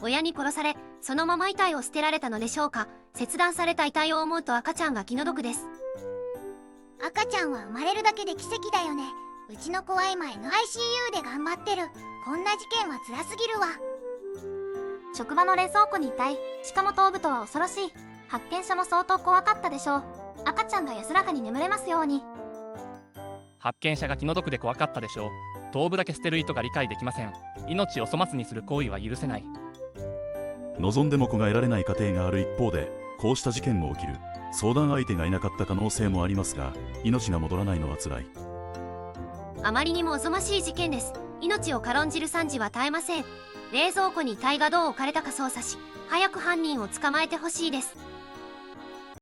親に殺され、そのまま遺体を捨てられたのでしょうか。切断された遺体を思うと赤ちゃんが気の毒です。赤ちゃんは生まれるだけで奇跡だよね。うちの子は今 NICU で頑張ってる。こんな事件は辛すぎるわ。職場の冷蔵庫に遺体、しかも頭部とは恐ろしい。発見者も相当怖かったでしょう。赤ちゃんが安らかに眠れますように。発見者が気の毒で怖かったでしょう。頭部だけ捨てる意図が理解できません。命を粗末にする行為は許せない。望んでも子が得られない家庭がある一方で、こうした事件も起きる。相談相手がいなかった可能性もありますが、命が戻らないのは辛い。あまりにもおぞましい事件です。命を軽んじる惨事は絶えません。冷蔵庫に遺体がどう置かれたか捜査し、早く犯人を捕まえてほしいです。